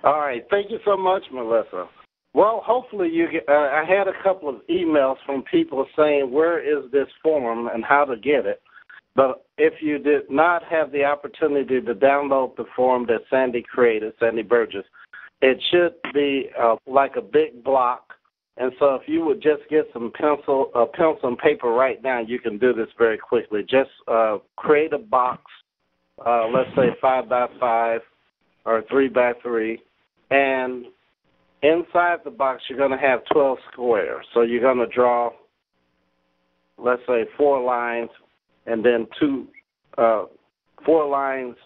All right. Thank you so much, Melissa. Well, hopefully you get, I had a couple of emails from people saying where is this form and how to get it. But if you did not have the opportunity to download the form that Sandy created, Sandy Burgess, it should be like a big block. And so if you would just get some pencil and paper right now, you can do this very quickly. Just create a box, let's say 5 by 5 or 3 by 3, and inside the box you're going to have 12 squares. So you're going to draw, let's say, 4 lines, and then 4 lines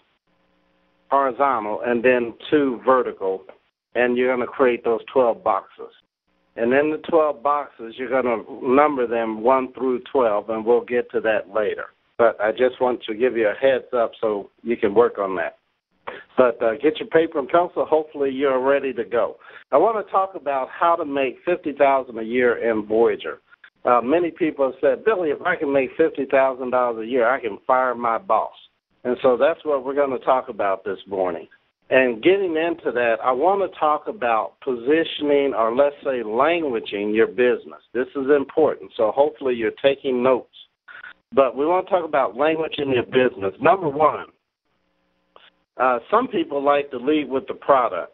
horizontal, and then 2 vertical, and you're going to create those 12 boxes. And in the 12 boxes, you're going to number them 1 through 12, and we'll get to that later. But I just want to give you a heads up so you can work on that. But get your paper and pencil. Hopefully you're ready to go. I want to talk about how to make $50,000 a year in Voyager. Many people have said, Billy, if I can make $50,000 a year, I can fire my boss. And so that's what we're going to talk about this morning. And getting into that, I want to talk about positioning, or let's say languaging your business. This is important, so hopefully you're taking notes. But we want to talk about languaging your business. Number one, some people like to lead with the product.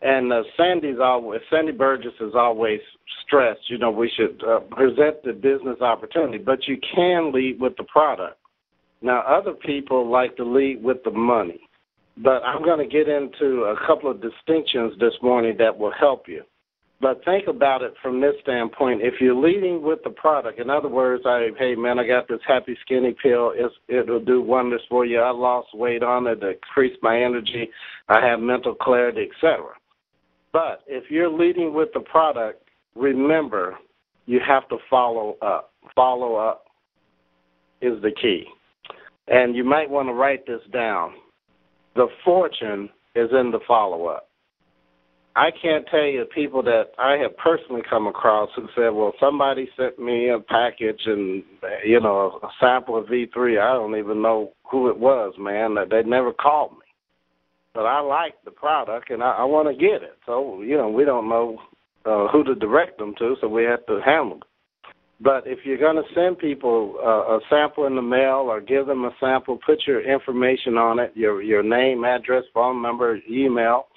And Sandy Burgess has always stressed, we should present the business opportunity, but you can lead with the product. Now, other people like to lead with the money. But I'm going to get into a couple of distinctions this morning that will help you. But think about it from this standpoint. If you're leading with the product, in other words, hey, man, I got this Happy Skinny pill. It'll do wonders for you. I lost weight on it, increased my energy. I have mental clarity, etc. But if you're leading with the product, remember, you have to follow up. Follow up is the key. And you might want to write this down. The fortune is in the follow-up. I can't tell you people that I have personally come across who said, well, somebody sent me a package and, a sample of V3. I don't even know who it was, man. They never called me. But I like the product, and I want to get it. So, we don't know who to direct them to, so we have to handle it. But if you're going to send people a sample in the mail or give them a sample, put your information on it, your name, address, phone number, email,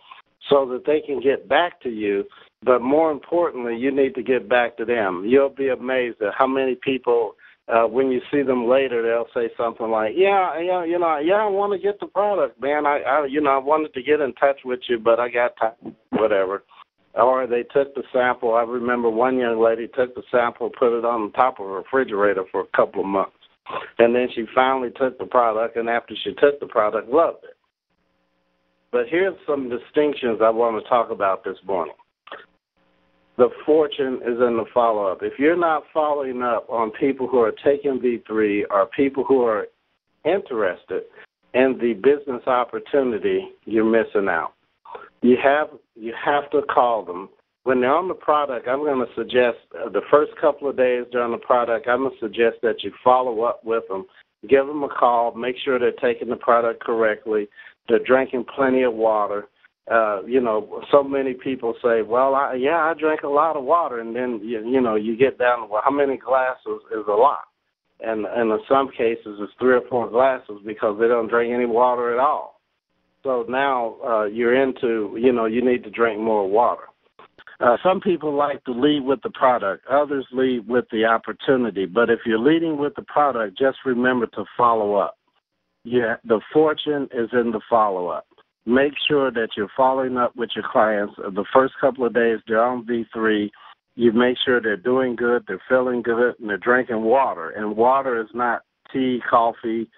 so that they can get back to you. But more importantly, you need to get back to them. You'll be amazed at how many people, when you see them later, they'll say something like, I want to get the product, man. I wanted to get in touch with you, but I got time, whatever. Or they took the sample. I remember one young lady took the sample, put it on the top of a refrigerator for a couple of months. And then she finally took the product, and after she took the product, loved it. But here's some distinctions I want to talk about this morning. The fortune is in the follow-up. If you're not following up on people who are taking V3 or people who are interested in the business opportunity, you're missing out. You have to call them. When they're on the product, I'm going to suggest the first couple of days during the product, I'm going to suggest that you follow up with them, give them a call, make sure they're taking the product correctly, they're drinking plenty of water. So many people say, well, I drink a lot of water, and then, you get down to, well, how many glasses is a lot? And in some cases, it's 3 or 4 glasses because they don't drink any water at all. So now you're into, you need to drink more water. Some people like to lead with the product. Others lead with the opportunity. But if you're leading with the product, just remember to follow up. The fortune is in the follow-up. Make sure that you're following up with your clients. The first couple of days they're on V3. You make sure they're doing good, they're feeling good, and they're drinking water. And water is not tea, coffee,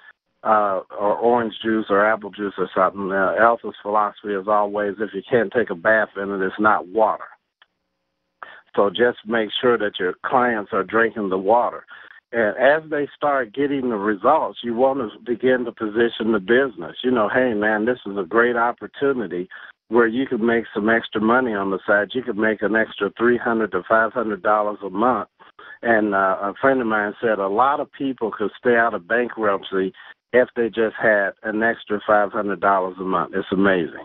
or orange juice or apple juice or something. Alpha's philosophy is always, if you can't take a bath in it, it's not water. So just make sure that your clients are drinking the water. And as they start getting the results, you want to begin to position the business. Hey, man, this is a great opportunity where you could make some extra money on the side. You could make an extra $300 to $500 a month. And a friend of mine said a lot of people could stay out of bankruptcy if they just had an extra $500 a month. It's amazing.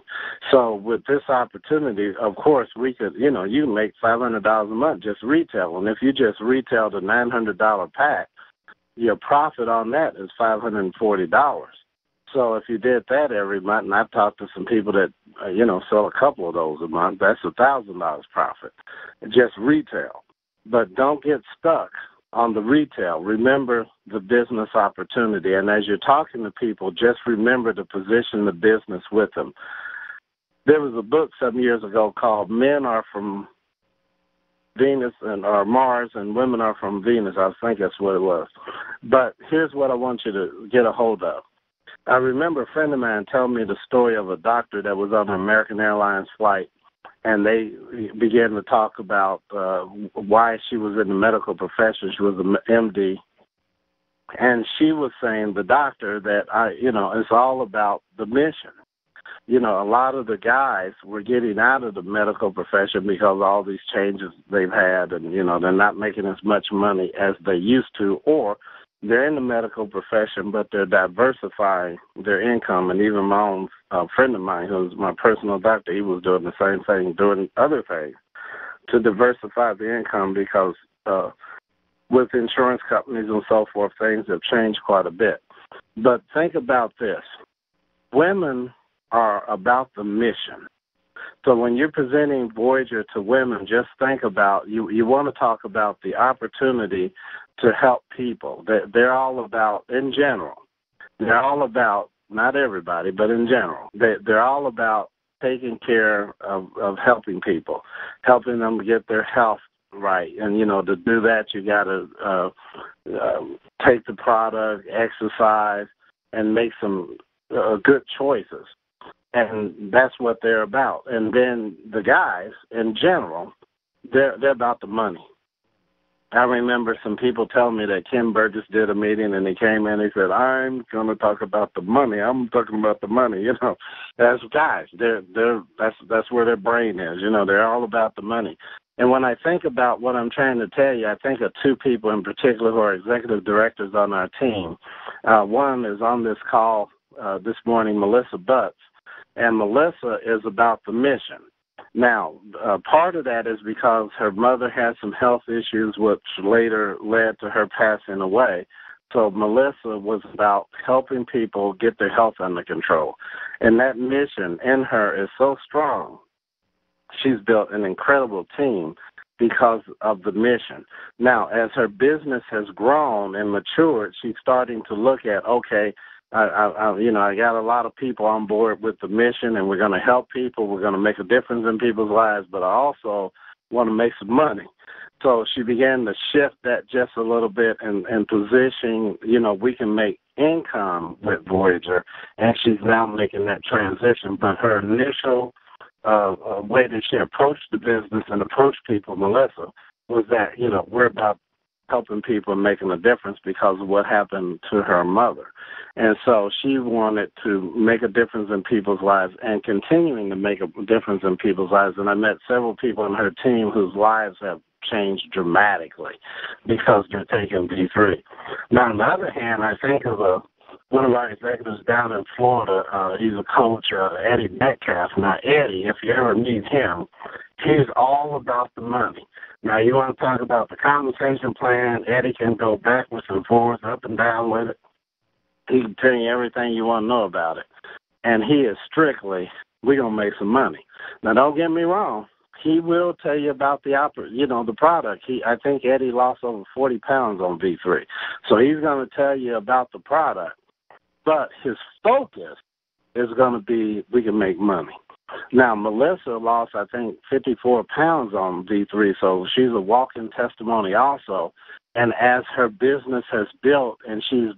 So with this opportunity, of course, we could, you can make $500 a month just retail. And if you just retail the $900 pack, your profit on that is $540. So if you did that every month, and I've talked to some people that, sell a couple of those a month, that's $1,000 profit, just retail. But don't get stuck on the retail. Remember the business opportunity. And as you're talking to people, just remember to position the business with them. There was a book some years ago called Men Are From Venus or Mars and Women Are From Venus. I think that's what it was. But here's what I want you to get a hold of. I remember a friend of mine telling me the story of a doctor that was on an American Airlines flight, and they began to talk about why she was in the medical profession. She was an MD, and she was saying, the doctor, that it's all about the mission. A lot of the guys were getting out of the medical profession because of all these changes they've had, and they're not making as much money as they used to, or they're in the medical profession, but they're diversifying their income. And even my own friend of mine, who's my personal doctor, he was doing the same thing, doing other things to diversify the income because with insurance companies and so forth, things have changed quite a bit. But think about this. Women are about the mission. So when you're presenting Voyager to women, just think about, you want to talk about the opportunity to help people. They're all about, in general, they're all about, not everybody, but in general, they're all about taking care of helping people, helping them get their health right. And, to do that, you got to take the product, exercise, and make some good choices. And that's what they're about. And then the guys, in general, they're about the money. I remember some people telling me that Ken Burgess did a meeting, and he came in and he said, I'm going to talk about the money. I'm talking about the money. That's guys. That's where their brain is. They're all about the money. And when I think about what I'm trying to tell you, I think of two people in particular who are executive directors on our team. One is on this call this morning, Melissa Butts. And Melissa is about the mission. Now, part of that is because her mother had some health issues, which later led to her passing away. So Melissa was about helping people get their health under control. And that mission in her is so strong. She's built an incredible team because of the mission. Now, as her business has grown and matured, she's starting to look at, okay, I got a lot of people on board with the mission, and we're going to help people. We're going to make a difference in people's lives, but I also want to make some money. So she began to shift that just a little bit and position, we can make income with Voyager, and she's now making that transition. But her initial way that she approached the business and approached people, Melissa, was that, we're about helping people and making a difference because of what happened to her mother. And so she wanted to make a difference in people's lives and continuing to make a difference in people's lives. And I met several people on her team whose lives have changed dramatically because they're taking V3. Now, on the other hand, I think of one of our executives down in Florida. He's a coach, Eddie Metcalf. Now, Eddie, if you ever meet him, he's all about the money. Now, you want to talk about the compensation plan, Eddie can go backwards and forwards, up and down with it. He can tell you everything you want to know about it. And he is strictly, we're going to make some money. Now, don't get me wrong. He will tell you about the product. I think Eddie lost over 40 pounds on V3. So he's going to tell you about the product. But his focus is going to be, we can make money. Now, Melissa lost, I think, 54 pounds on V3, so she's a walking testimony also. And as her business has built and she's,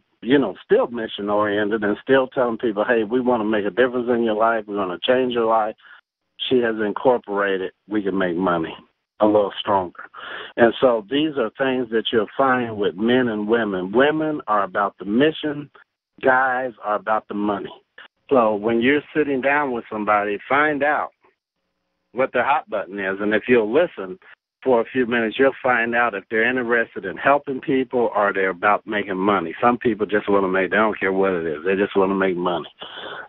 still mission-oriented and still telling people, hey, we want to make a difference in your life, we want to change your life, she has incorporated, we can make money a little stronger. And so these are things that you'll find with men and women. Women are about the mission, guys are about the money. So when you're sitting down with somebody, find out what their hot button is. And if you'll listen, for a few minutes, you'll find out if they're interested in helping people or they're about making money. Some people just want to make, they don't care what it is, they just want to make money.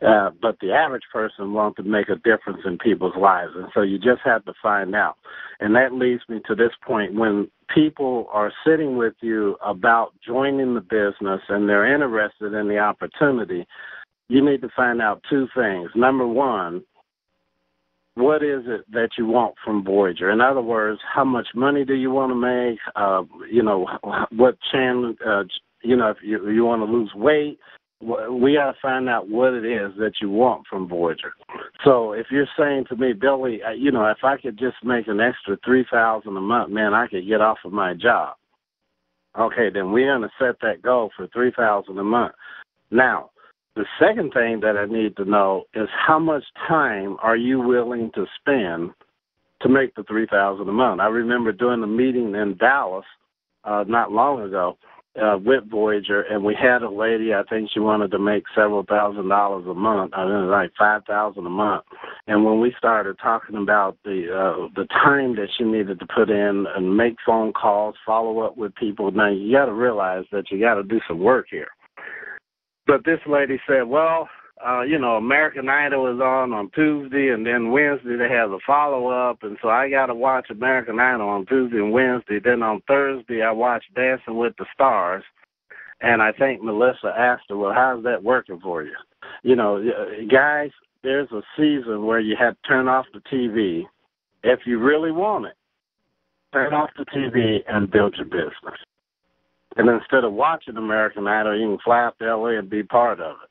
But the average person wants to make a difference in people's lives, and so you just have to find out. And that leads me to this point. When people are sitting with you about joining the business and they're interested in the opportunity, you need to find out two things. Number one, what is it that you want from Voyager? In other words, how much money do you want to make? What channel, if you want to lose weight, we got to find out what it is that you want from Voyager. So if you're saying to me, Billy, if I could just make an extra $3,000 a month, man, I could get off of my job. Okay, then we're going to set that goal for $3,000 a month. Now, the second thing that I need to know is how much time are you willing to spend to make the $3,000 a month? I remember doing a meeting in Dallas not long ago with Voyager, and we had a lady, I think she wanted to make several $1,000s a month, like $5,000 a month. And when we started talking about the time that she needed to put in and make phone calls, follow up with people, now you got to realize that you got to do some work here. But this lady said, well, American Idol is on Tuesday, and then Wednesday they have the follow-up, and so I got to watch American Idol on Tuesday and Wednesday. Then on Thursday I watch Dancing with the Stars, and I think Melissa asked her, well, how's that working for you? Guys, there's a season where you have to turn off the TV. If you really want it, turn off the TV and build your business. And instead of watching American Idol, you can fly up to L.A. and be part of it.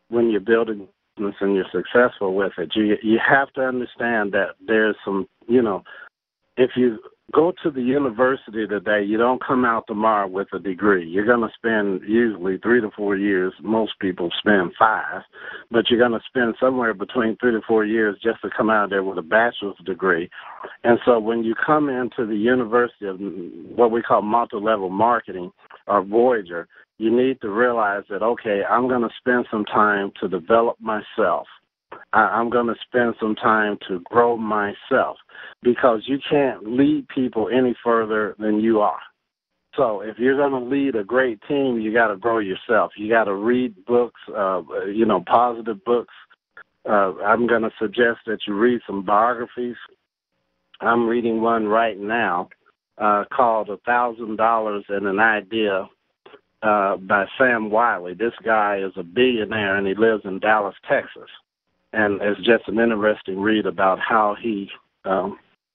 When you're building business and you're successful with it, you have to understand that there's some, if you go to the university today, you don't come out tomorrow with a degree. You're going to spend usually 3 to 4 years. Most people spend 5, but you're going to spend somewhere between 3 to 4 years just to come out there with a bachelor's degree. And so when you come into the University of what we call multi-level marketing or Voyager, you need to realize that, okay, I'm going to spend some time to develop myself. I'm going to spend some time to grow myself, because you can't lead people any further than you are. So if you're going to lead a great team, you got to grow yourself. You got to read books, positive books. I'm going to suggest that you read some biographies. I'm reading one right now called $1,000 and an Idea by Sam Wiley. This guy is a billionaire, and he lives in Dallas, Texas. And it's just an interesting read about how he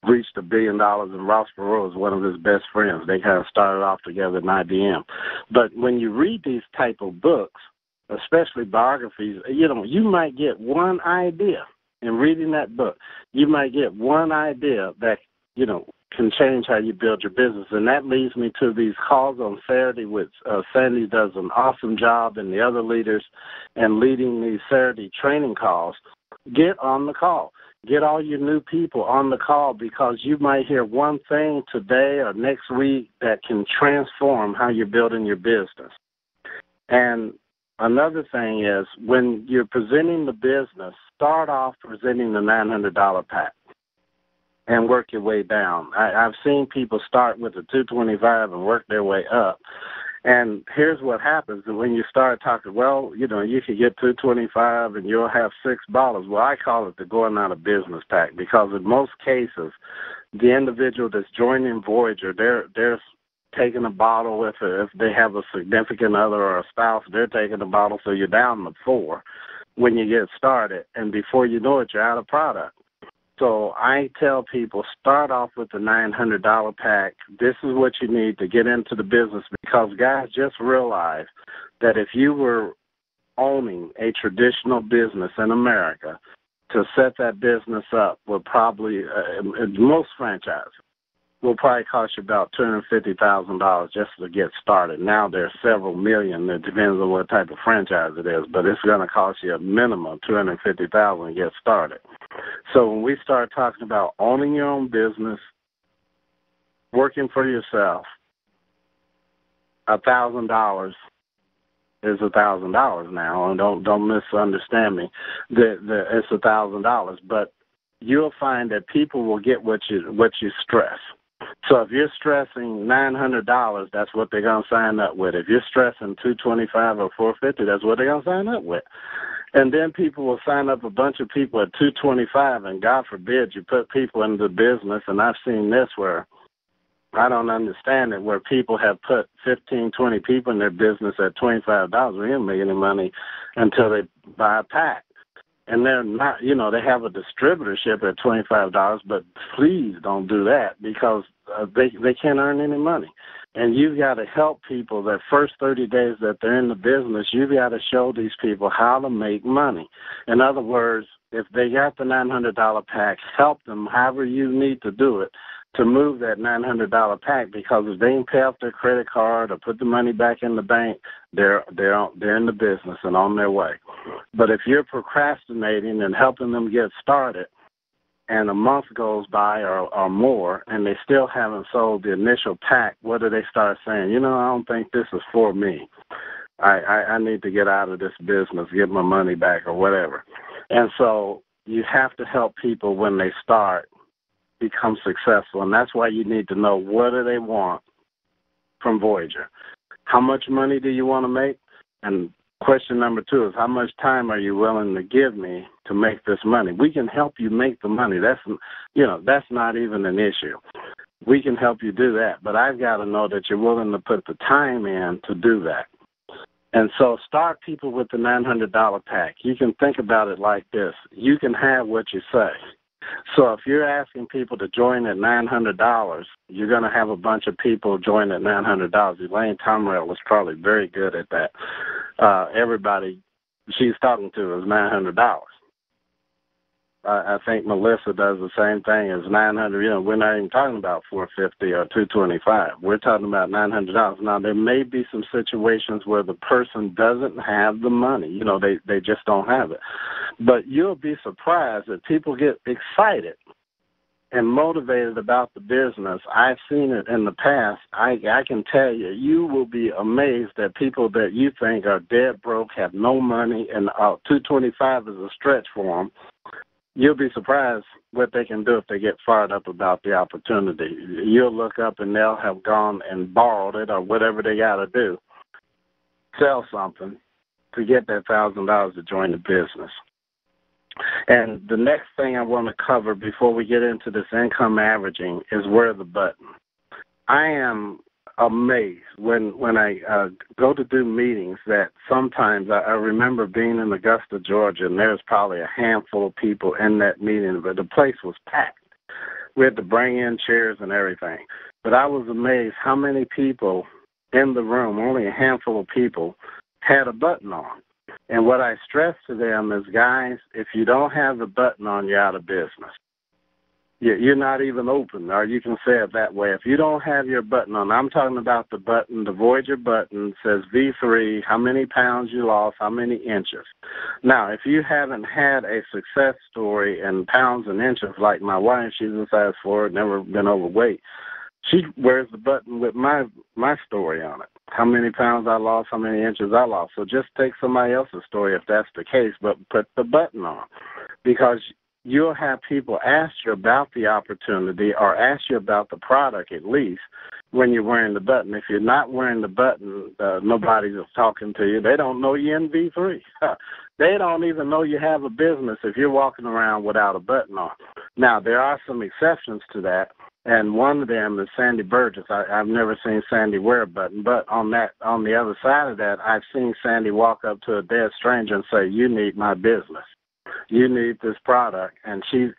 reached $1 billion, and Ross Perot is one of his best friends. They kind of started off together in IBM. But when you read these type of books, especially biographies, you might get one idea in reading that book. You might get one idea that, can change how you build your business. And that leads me to these calls on Saturday, which Sandy does an awesome job, and the other leaders, and leading these Saturday training calls. Get on the call. Get all your new people on the call, because you might hear one thing today or next week that can transform how you're building your business. And another thing is, when you're presenting the business, start off presenting the $900 pack and work your way down. I've seen people start with a $225 and work their way up. And here's what happens when you start talking, well, you could get $225 and you'll have 6 bottles. Well, I call it the going out of business pack, because in most cases, the individual that's joining Voyager, they're taking a bottle with it. If they have a significant other or a spouse, they're taking a bottle, so you're down to 4 when you get started. And before you know it, you're out of product. So I tell people, start off with the $900 pack. This is what you need to get into the business, because guys, just realize that if you were owning a traditional business in America, to set that business up would probably, most franchises, will probably cost you about $250,000 just to get started. Now there's several million. It depends on what type of franchise it is, but it's going to cost you a minimum of $250,000 to get started. So when we start talking about owning your own business, working for yourself, $1,000 is $1,000 now, and don't misunderstand me. It's $1,000, but you'll find that people will get what you stress. So if you're stressing $900, that's what they're going to sign up with. If you're stressing $225 or $450, that's what they're going to sign up with. And then people will sign up a bunch of people at $225, and God forbid you put people into business. And I've seen this where I don't understand it, where people have put 15, 20 people in their business at $25. We didn't make any money until they buy a pack. And they're not, you know, they have a distributorship at $25, but please don't do that because they can't earn any money. And you've got to help people that first 30 days that they're in the business, you've got to show these people how to make money. In other words, if they got the $900 pack, help them however you need to do it to move that $900 pack, because if they can pay off their credit card or put the money back in the bank, they're in the business and on their way. But if you're procrastinating and helping them get started, and a month goes by or more, and they still haven't sold the initial pack, what do they start saying? You know, I don't think this is for me. I need to get out of this business, get my money back or whatever. And so you have to help people when they start become successful, and that's why you need to know what do they want from Voyager. How much money do you want to make? And question number 2 is how much time are you willing to give me to make this money? We can help you make the money. That's not even an issue. We can help you do that, but I've got to know that you're willing to put the time in to do that. And so start people with the $900 pack. You can think about it like this. You can have what you say. So if you're asking people to join at $900, you're going to have a bunch of people join at $900. Elaine Tomrell was probably very good at that. Everybody she's talking to is $900. I think Melissa does the same thing as $900. You know, we're not even talking about $450 or $225. We're talking about $900. Now, there may be some situations where the person doesn't have the money. You know, they just don't have it. But you'll be surprised that people get excited and motivated about the business. I've seen it in the past. I can tell you, you will be amazed that people that you think are dead broke, have no money, and $225 is a stretch for them. You'll be surprised what they can do if they get fired up about the opportunity. You'll look up and they'll have gone and borrowed it or whatever they got to do, sell something to get that $1,000 to join the business. And the next thing I want to cover before we get into this income averaging is where the button. I am amazed when I go to do meetings that sometimes I remember being in Augusta, Georgia, and there's probably a handful of people in that meeting, but the place was packed. We had to bring in chairs and everything. But I was amazed how many people in the room, only a handful of people, had a button on. And what I stress to them is, guys, if you don't have the button on, you're out of business. You're not even open, or you can say it that way. If you don't have your button on, I'm talking about the button, the Voyager button says V3, how many pounds you lost, how many inches. Now, if you haven't had a success story in pounds and inches like my wife, she's a size 4, never been overweight, she wears the button with my story on it. How many pounds I lost, how many inches I lost. So just take somebody else's story if that's the case, but put the button on. Because you'll have people ask you about the opportunity or ask you about the product at least when you're wearing the button. If you're not wearing the button, nobody's talking to you. They don't know you're in V3. They don't even know you have a business if you're walking around without a button on. Now, there are some exceptions to that, and one of them is Sandy Burgess. I've never seen Sandy wear a button, but on the other side of that, I've seen Sandy walk up to a dead stranger and say, "You need my business. You need this product," and she's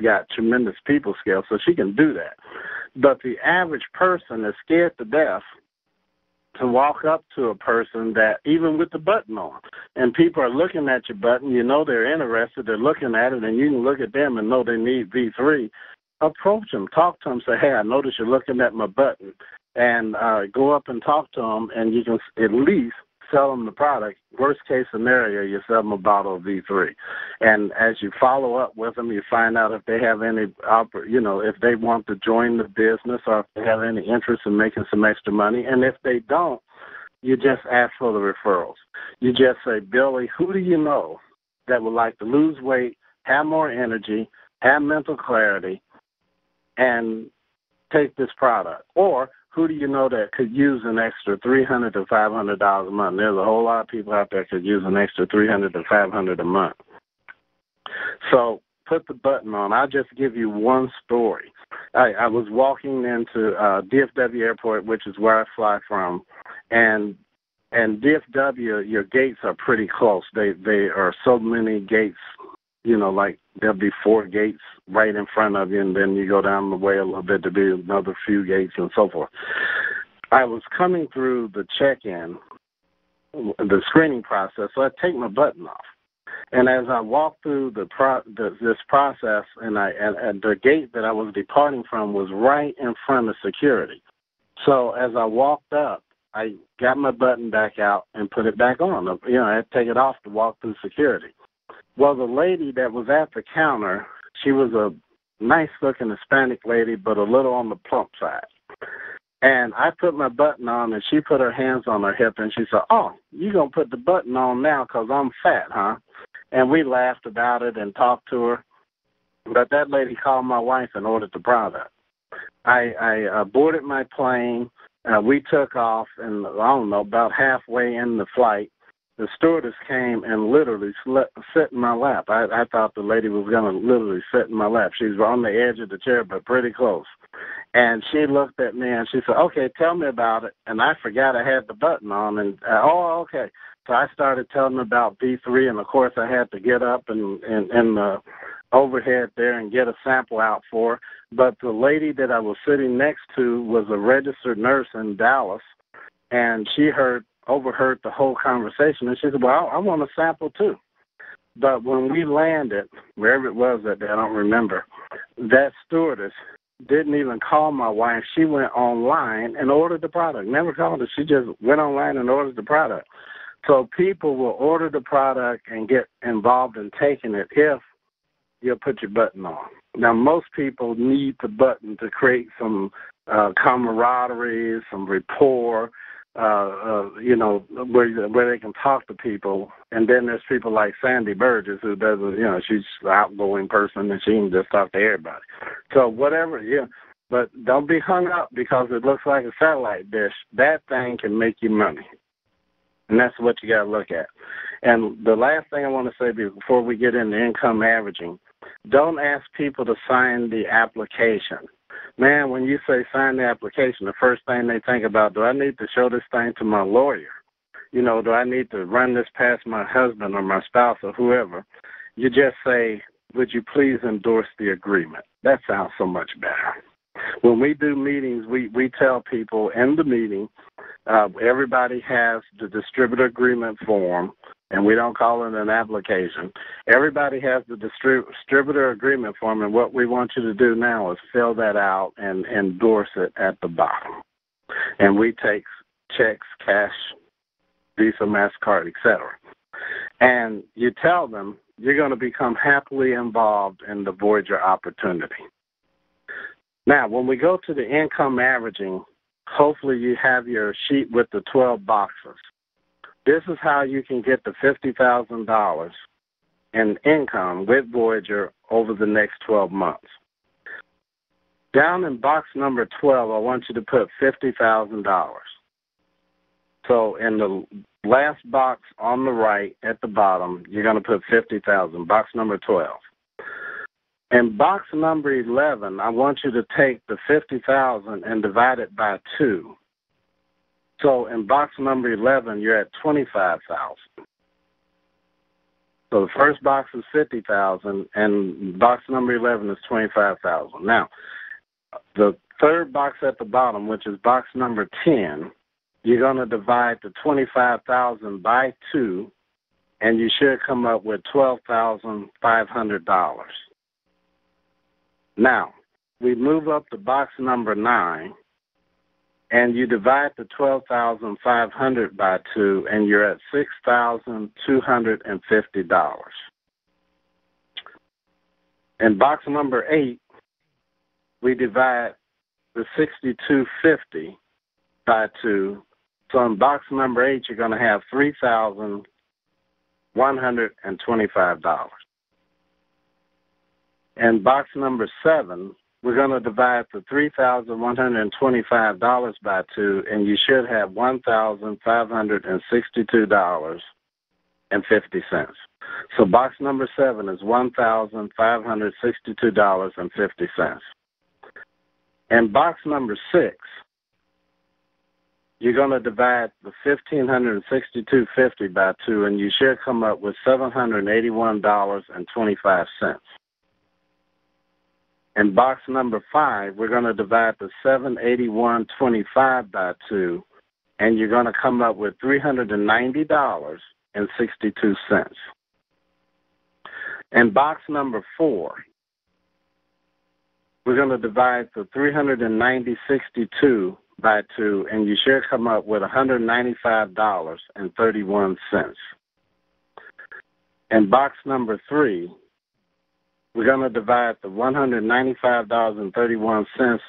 got tremendous people skills, so she can do that. But the average person is scared to death to walk up to a person that, even with the button on, and people are looking at your button, you know they're interested, they're looking at it, and you can look at them and know they need V3. Approach them, talk to them, say, "Hey, I noticed you're looking at my button," and go up and talk to them, and you can at least sell them the product. Worst case scenario, you sell them a bottle of V3. And as you follow up with them, you find out if they have any, if they want to join the business or if they have any interest in making some extra money. And if they don't, you just ask for the referrals. You just say, "Billy, who do you know that would like to lose weight, have more energy, have mental clarity, and take this product? Or who do you know that could use an extra $300 to $500 a month? There's a whole lot of people out there that could use an extra $300 to $500 a month. So put the button on. I'll just give you one story. I was walking into DFW Airport, which is where I fly from, and DFW, your gates are pretty close. They are so many gates, like there'll be 4 gates right in front of you, and then you go down the way a little bit to be another few gates and so forth. I was coming through the check-in, the screening process, so I take my button off. And as I walked through this process, and the gate that I was departing from was right in front of security. So as I walked up, I got my button back out and put it back on. I had to take it off to walk through security. Well, the lady that was at the counter, she was a nice-looking Hispanic lady, but a little on the plump side. And I put my button on, and she put her hands on her hip, and she said, "Oh, you going to put the button on now because I'm fat, huh?" And we laughed about it and talked to her. But that lady called my wife and ordered the product. I boarded my plane. We took off, and I don't know, about halfway in the flight, the stewardess came and literally sit in my lap. I thought the lady was going to literally sit in my lap. She was on the edge of the chair, but pretty close. And she looked at me, and she said, "Okay, tell me about it." And I forgot I had the button on, and, okay. So I started telling her about B3, and, of course, I had to get up and the overhead there and get a sample out for her. But the lady that I was sitting next to was a registered nurse in Dallas, and she overheard the whole conversation, and she said, "Well, I want a sample too." But when we landed, wherever it was that day, I don't remember, that stewardess didn't even call my wife. She went online and ordered the product. Never called her. She just went online and ordered the product. So people will order the product and get involved in taking it if you'll put your button on. Now, most people need the button to create some camaraderie, some rapport, where they can talk to people. And then there's people like Sandy Burgess, who does, she's an outgoing person and she can just talk to everybody. So whatever, but don't be hung up because it looks like a satellite dish. That thing can make you money. And that's what you got to look at. And the last thing I want to say before we get into income averaging, don't ask people to sign the application. Man, when you say sign the application, the first thing they think about, do I need to show this thing to my lawyer? Do I need to run this past my husband or my spouse or whoever? You just say, "Would you please endorse the agreement?" That sounds so much better. When we do meetings, we tell people in the meeting, everybody has the distributor agreement form, and we don't call it an application. Everybody has the distributor agreement form, and what we want you to do now is fill that out and endorse it at the bottom. And we take checks, cash, Visa, MasterCard, etc. And you tell them you're going to become happily involved in the Voyager opportunity. Now, when we go to the income averaging, hopefully you have your sheet with the 12 boxes. This is how you can get the $50,000 in income with Voyager over the next 12 months. Down in box number 12, I want you to put $50,000. So in the last box on the right at the bottom, you're going to put $50,000, box number 12. In box number 11, I want you to take the $50,000 and divide it by 2. So in box number 11, you're at $25,000. So the first box is $50,000, and box number 11 is $25,000. Now, the third box at the bottom, which is box number 10, you're going to divide the $25,000 by 2, and you should come up with $12,500. Now, we move up to box number 9, and you divide the $12,500 by 2, and you're at $6,250. In box number 8, we divide the $6,250 by 2. So in box number 8, you're going to have $3,125. In box number 7, we're going to divide the $3,125 by 2, and you should have $1,562.50. So box number 7 is $1,562.50. And box number 6, you're going to divide the $1,562.50 by 2, and you should come up with $781.25. In box number 5, we're going to divide the $781.25 by 2, and you're going to come up with $390.62. In box number 4, we're going to divide the $390.62 by 2, and you should come up with $195.31. In box number 3, we're going to divide the $195.31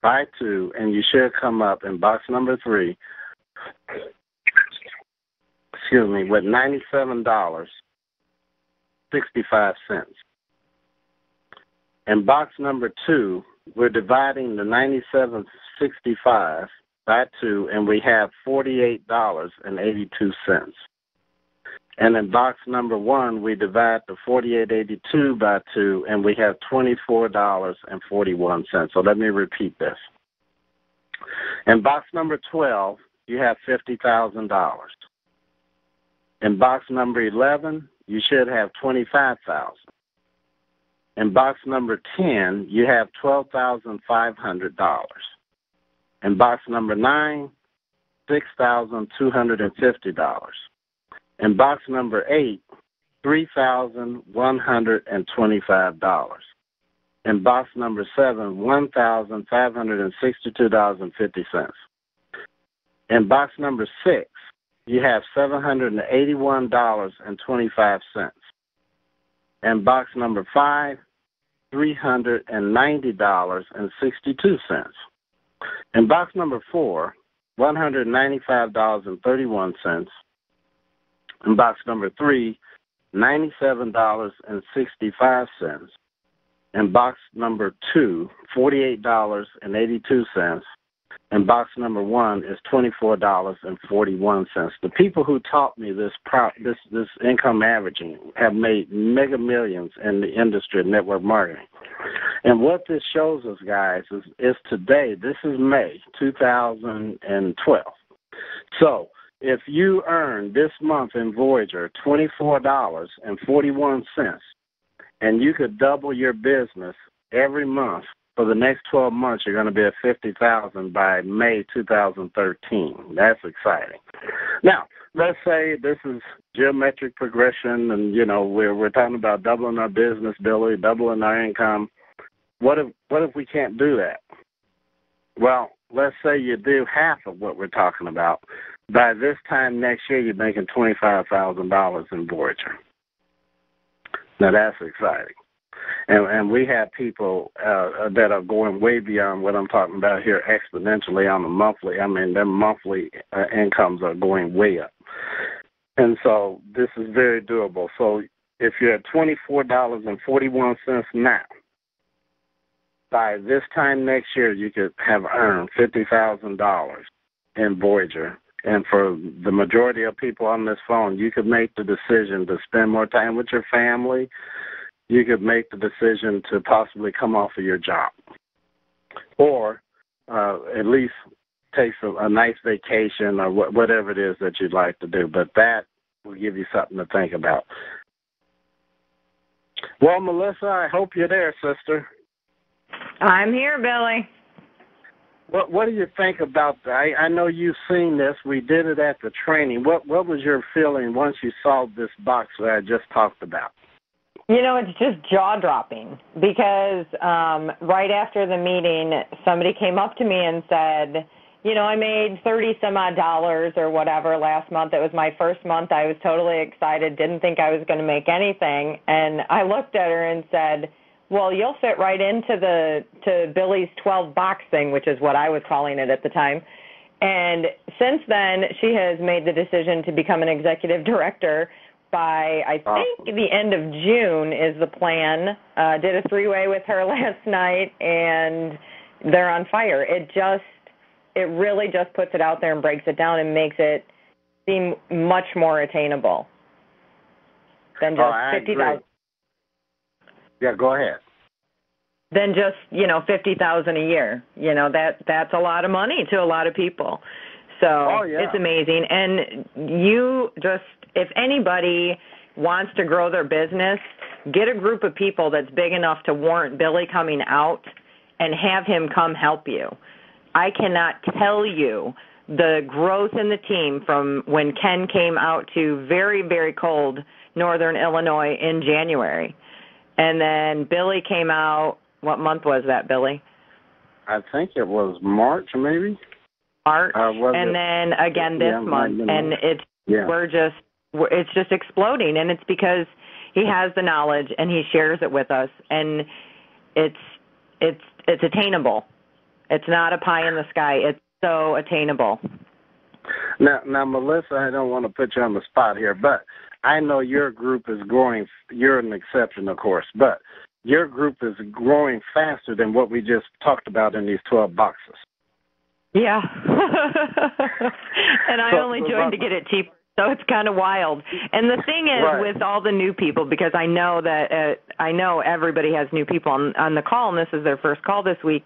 by 2, and you should come up in box number 3, with $97.65. In box number 2, we're dividing the $97.65 by 2, and we have $48.82. And in box number 1, we divide the $48.82 by 2, and we have $24.41. So let me repeat this. In box number 12, you have $50,000. In box number 11, you should have $25,000. In box number 10, you have $12,500. In box number 9, $6,250. In box number 8, $3,125. In box number 7, $1,562.50. In box number 6, you have $781.25. In box number 5, $390.62. In box number 4, $195.31. In box number 3, $97.65. In box number 2, $48.82. And box number 1 is $24.41. The people who taught me this income averaging have made mega millions in the industry of network marketing. And what this shows us, guys, is today, this is May 2012. So if you earn this month in Voyager $24.41, and you could double your business every month, for the next 12 months, you're going to be at $50,000 by May 2013. That's exciting. Now, let's say this is geometric progression, and we're talking about doubling our business, Billy, doubling our income. What if we can't do that? Well, let's say you do half of what we're talking about. By this time next year, you're making $25,000 in Voyager. Now that's exciting. And we have people that are going way beyond what I'm talking about here exponentially on the monthly. I mean, their monthly incomes are going way up. And so this is very doable. So if you're at $24.41 now, by this time next year, you could have earned $50,000 in Voyager. And for the majority of people on this phone, you could make the decision to spend more time with your family. You could make the decision to possibly come off of your job, or at least take a nice vacation or whatever it is that you'd like to do. But that will give you something to think about. Well, Melissa, I hope you're there, sister. I'm here, Billy. What do you think about that? I know you've seen this. We did it at the training. What was your feeling once you saw this box that I just talked about? It's just jaw-dropping because right after the meeting, somebody came up to me and said, I made $30-some-odd or whatever last month. It was my first month. I was totally excited, didn't think I was going to make anything. And I looked at her and said, well, you'll fit right into Billy's 12-box thing, which is what I was calling it at the time. And since then, she has made the decision to become an executive director by, I think, the end of June is the plan. Did a three-way with her last night, and they're on fire. It really just puts it out there and breaks it down and makes it seem much more attainable than just 50,000. Yeah, go ahead. Than just, $50,000 a year. That's a lot of money to a lot of people. So It's amazing. And if anybody wants to grow their business, get a group of people that's big enough to warrant Billy coming out and have him come help you. I cannot tell you the growth in the team from when Ken came out to very, very cold northern Illinois in January. And then Billy came out, what month was that, Billy? I think it was March, maybe. March, and then again this month, and it's just exploding, and it's because he has the knowledge and he shares it with us, and it's attainable. It's not a pie in the sky. It's so attainable. Now, Melissa, I don't want to put you on the spot here, but I know your group is growing. You're an exception, of course, but your group is growing faster than what we just talked about in these 12 boxes. Yeah. And I only joined to get it cheaper, so it's kind of wild. And the thing is, with all the new people, because I know that I know everybody has new people on the call, and this is their first call this week,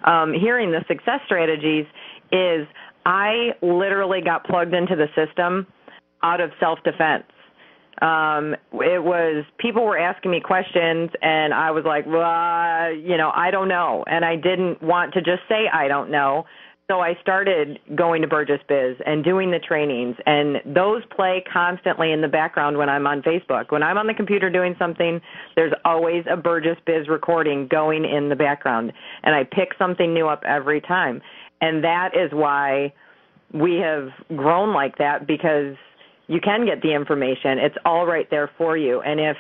hearing the success strategies is I literally got plugged into the system out of self-defense. It was, people were asking me questions, and I was like, well, I don't know. And I didn't want to just say I don't know. So I started going to Burgess Biz and doing the trainings, and those play constantly in the background when I'm on Facebook. When I'm on the computer doing something, there's always a Burgess Biz recording going in the background, and I pick something new up every time. And that is why we have grown like that, because you can get the information. It's all right there for you. And if,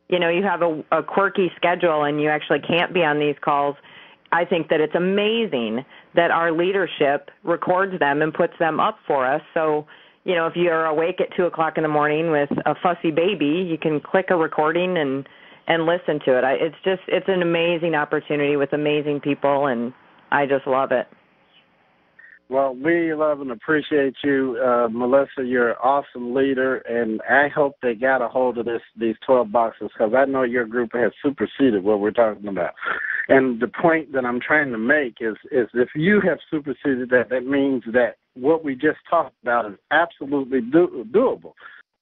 you have a quirky schedule and you actually can't be on these calls, I think that it's amazing that our leadership records them and puts them up for us. So, if you're awake at 2 o'clock in the morning with a fussy baby, you can click a recording and listen to it. It's an amazing opportunity with amazing people, and I just love it. Well, we love and appreciate you, Melissa. You're an awesome leader, and I hope they got a hold of these 12 boxes, because I know your group has superseded what we're talking about. And the point that I'm trying to make is if you have superseded that means that what we just talked about is absolutely doable.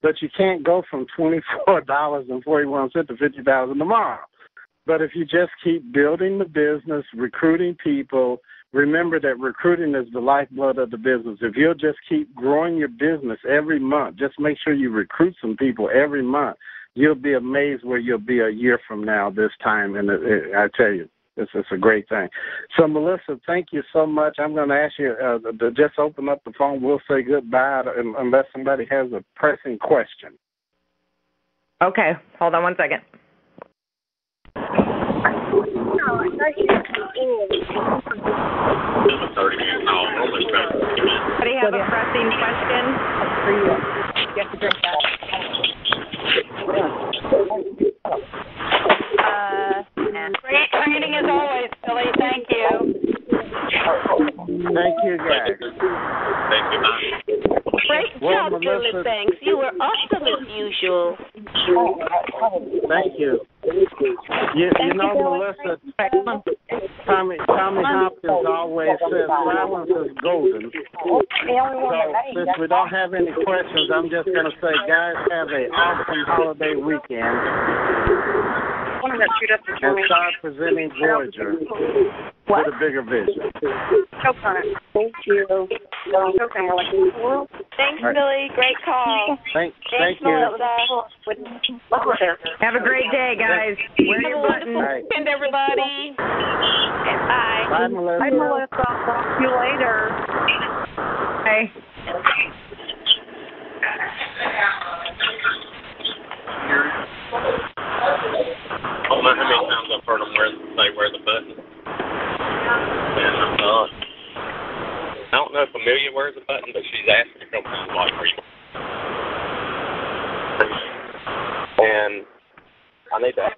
But you can't go from $24.41 to $50,000 tomorrow. But if you just keep building the business, recruiting people, remember that recruiting is the lifeblood of the business. If you'll just keep growing your business every month, just make sure you recruit some people every month, you'll be amazed where you'll be a year from now this time. And I tell you, it's a great thing. So, Melissa, thank you so much. I'm going to ask you to just open up the phone. We'll say goodbye unless somebody has a pressing question. Okay. Hold on one second. Anybody have a pressing question? You have to drink that. Great training as always, Billy. Thank you. Thank you, guys. Thank you. Great job, Billy. Thanks. You were awesome as usual. Thank you. You know, Melissa, Tommy Hopkins always says silence is golden. So since we don't have any questions, I'm just going to say, guys, have an awesome holiday weekend. And start presenting Voyager with a bigger vision. Thank you. Thanks, Billy. Great call. Thank you. Melissa. Have a great day, guys. Wear your button. And everybody. Bye. Bye, Melissa. Bye, Melissa. Talk to you later. Bye. I don't know how many times I've heard them wear the button. And I'm not. I don't know if Amelia wears a button, but she's asked me a couple times, like, are you And I need to